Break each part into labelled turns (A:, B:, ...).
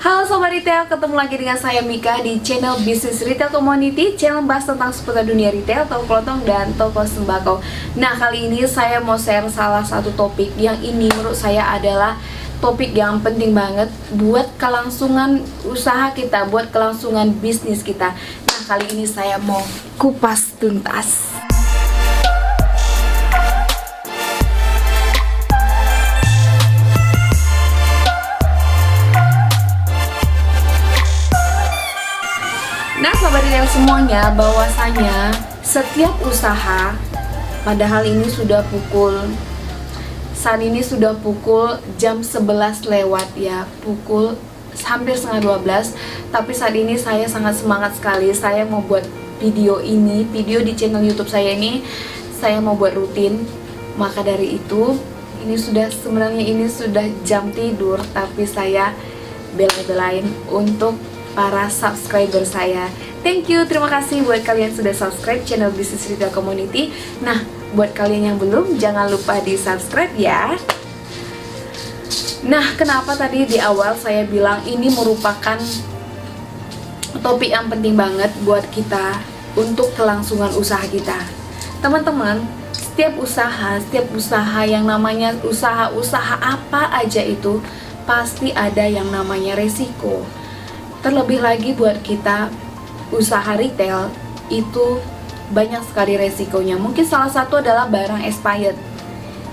A: Halo Sobat Retail, ketemu lagi dengan saya Mika di channel Bisnis Retail Community. Channel bahas tentang seputar dunia retail, toko kelontong, dan toko sembako. Nah, kali ini saya mau share salah satu topik yang ini menurut saya adalah topik yang penting banget buat kelangsungan usaha kita, buat kelangsungan bisnis kita. Nah, kali ini saya mau kupas tuntas. Nah, Sobat Retail semuanya, bahwasanya setiap usaha, padahal ini sudah saat ini sudah pukul jam 11 lewat ya, pukul hampir setengah 12. Tapi saat ini saya sangat semangat sekali. Saya mau buat video di channel YouTube saya ini, saya mau buat rutin. Maka dari itu, sebenarnya ini sudah jam tidur, tapi saya bela-belain untuk para subscriber saya. Thank you, terima kasih buat kalian sudah subscribe channel Bisnis Retail Community. Nah, buat kalian yang belum, jangan lupa di subscribe ya. Nah, kenapa tadi di awal saya bilang ini merupakan topik yang penting banget buat kita untuk kelangsungan usaha kita. Teman-teman, setiap usaha yang namanya usaha apa aja itu pasti ada yang namanya resiko. Terlebih lagi buat kita usaha retail itu banyak sekali resikonya. Mungkin salah satu adalah barang expired.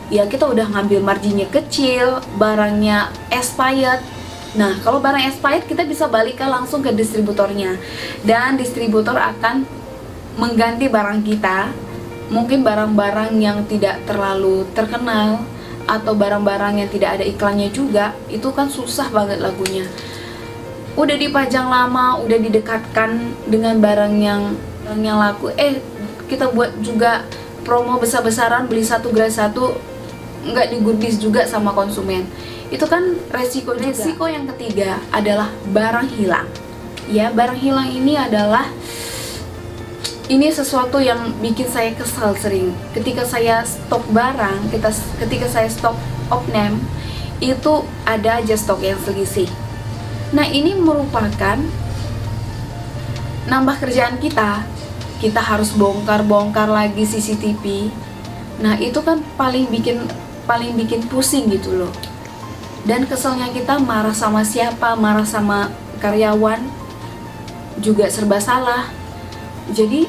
A: Ya, kita udah ngambil marginnya kecil, barangnya expired. Nah, kalau barang expired kita bisa balikan langsung ke distributornya, dan distributor akan mengganti barang kita. Mungkin barang-barang yang tidak terlalu terkenal atau barang-barang yang tidak ada iklannya juga, itu kan susah banget lagunya. Udah dipajang lama, udah didekatkan dengan barang yang laku, kita buat juga promo besar-besaran, beli satu gratis satu, nggak digubris juga sama konsumen. Itu kan resiko juga. Resiko yang ketiga adalah barang hilang. Ya, barang hilang ini sesuatu yang bikin saya kesal sering. Ketika saya stok barang, ketika saya stok opname, itu ada aja stok yang selisih. Nah, ini merupakan nambah kerjaan kita. Kita harus bongkar lagi CCTV. Nah, itu kan paling bikin pusing gitu loh. Dan keselnya kita marah sama siapa, marah sama karyawan, juga serba salah. Jadi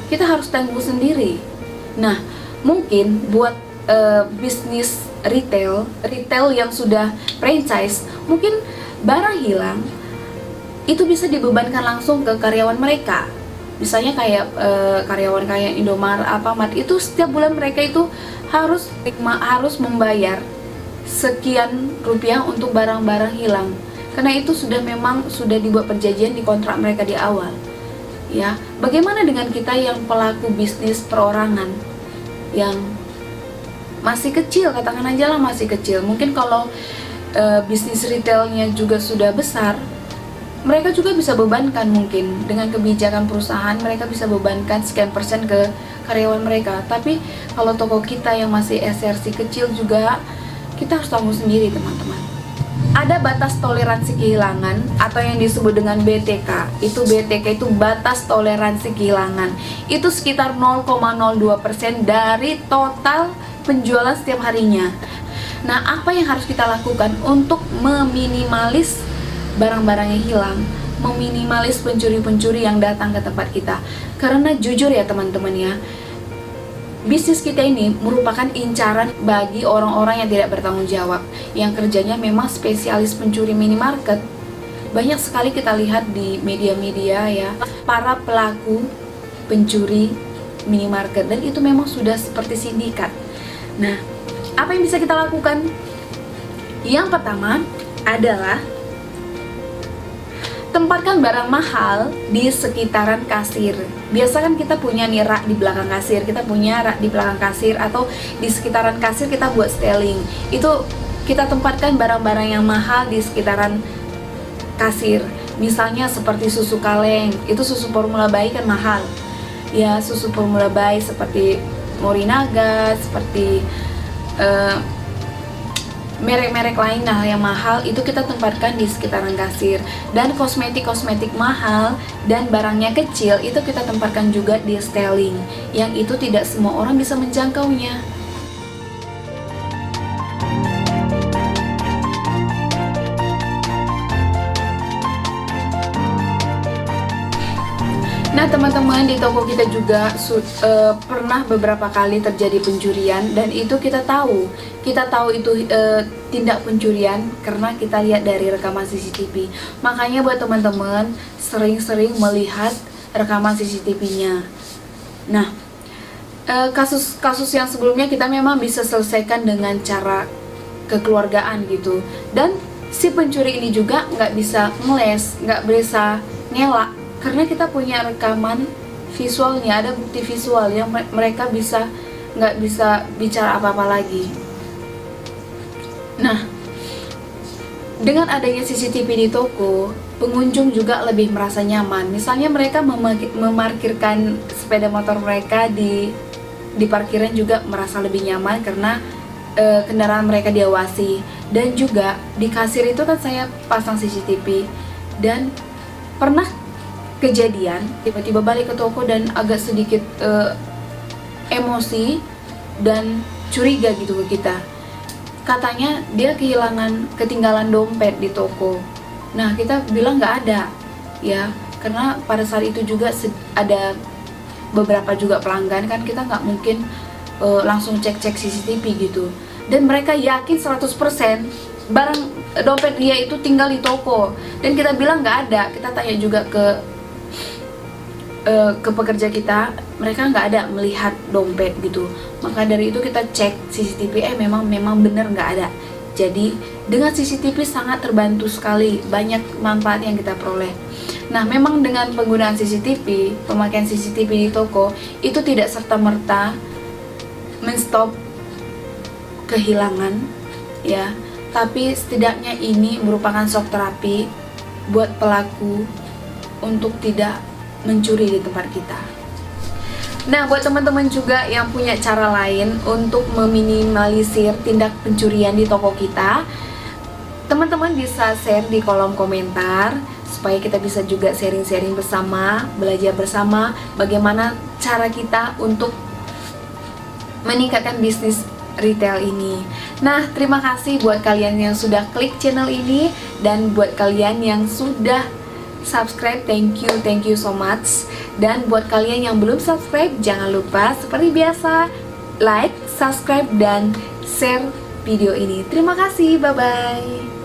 A: kita harus tanggung sendiri. Nah, mungkin buat bisnis retail yang sudah franchise, mungkin barang hilang itu bisa dibebankan langsung ke karyawan mereka. Misalnya kayak karyawan kayak Indomaret, Alfamart, itu setiap bulan mereka itu harus membayar sekian rupiah untuk barang-barang hilang. Karena itu memang sudah dibuat perjanjian di kontrak mereka di awal. Ya, bagaimana dengan kita yang pelaku bisnis perorangan yang masih kecil, katakan aja lah masih kecil. Mungkin kalau bisnis retailnya juga sudah besar, mereka juga bisa bebankan, mungkin dengan kebijakan perusahaan mereka bisa bebankan sekian persen ke karyawan mereka. Tapi kalau toko kita yang masih SRC kecil juga, kita harus tanggung sendiri, teman-teman. Ada batas toleransi kehilangan atau yang disebut dengan BTK. BTK itu batas toleransi kehilangan. Itu sekitar 0,02% dari total penjualan setiap harinya. Nah, apa yang harus kita lakukan untuk meminimalis barang-barang yang hilang, meminimalis pencuri-pencuri yang datang ke tempat kita? Karena jujur ya teman-teman ya, bisnis kita ini merupakan incaran bagi orang-orang yang tidak bertanggung jawab, yang kerjanya memang spesialis pencuri minimarket. Banyak sekali kita lihat di media-media ya, para pelaku pencuri minimarket, dan itu memang sudah seperti sindikat. Nah, apa yang bisa kita lakukan? Yang pertama adalah tempatkan barang mahal di sekitaran kasir. Biasa kan kita punya nih rak di belakang kasir, atau di sekitaran kasir kita buat styling. Itu kita tempatkan barang-barang yang mahal di sekitaran kasir. Misalnya seperti susu kaleng, itu susu formula bayi kan mahal. Ya, susu formula bayi seperti Morinaga, seperti merek-merek lain nah yang mahal itu kita tempatkan di sekitaran kasir, dan kosmetik mahal dan barangnya kecil itu kita tempatkan juga di styling, yang itu tidak semua orang bisa menjangkaunya. Nah teman-teman, di toko kita juga pernah beberapa kali terjadi pencurian, dan itu kita tahu itu tindak pencurian karena kita lihat dari rekaman CCTV. Makanya buat teman-teman sering-sering melihat rekaman CCTV-nya. Nah kasus yang sebelumnya kita memang bisa selesaikan dengan cara kekeluargaan gitu, dan si pencuri ini juga nggak bisa ngeles, nggak bisa ngelak, karena kita punya rekaman visualnya, ada bukti visual yang mereka nggak bisa bicara apa-apa lagi. Nah, dengan adanya CCTV di toko, pengunjung juga lebih merasa nyaman. Misalnya mereka memarkirkan sepeda motor mereka di parkiran juga merasa lebih nyaman karena kendaraan mereka diawasi. Dan juga di kasir itu kan saya pasang CCTV, dan pernah kejadian tiba-tiba balik ke toko dan agak sedikit emosi dan curiga gitu ke kita. Katanya dia ketinggalan dompet di toko. Nah kita bilang nggak ada ya, karena pada saat itu juga ada beberapa juga pelanggan, kan kita nggak mungkin langsung cek CCTV gitu. Dan mereka yakin 100% barang dompet dia itu tinggal di toko, dan kita bilang nggak ada. Kita tanya juga ke pekerja kita, mereka nggak ada melihat dompet gitu. Maka dari itu kita cek CCTV, memang bener nggak ada. Jadi dengan CCTV sangat terbantu sekali, banyak manfaat yang kita peroleh. Nah memang dengan penggunaan CCTV, pemakaian CCTV di toko itu tidak serta-merta menstop kehilangan ya, tapi setidaknya ini merupakan shock terapi buat pelaku untuk tidak mencuri di tempat kita. Nah buat teman-teman juga yang punya cara lain untuk meminimalisir tindak pencurian di toko kita, teman-teman bisa share di kolom komentar supaya kita bisa juga sharing-sharing bersama, belajar bersama bagaimana cara kita untuk meningkatkan bisnis retail ini. Nah terima kasih buat kalian yang sudah klik channel ini, dan buat kalian yang sudah subscribe, thank you so much. Dan buat kalian yang belum subscribe, jangan lupa seperti biasa like, subscribe, dan share video ini. Terima kasih, bye bye.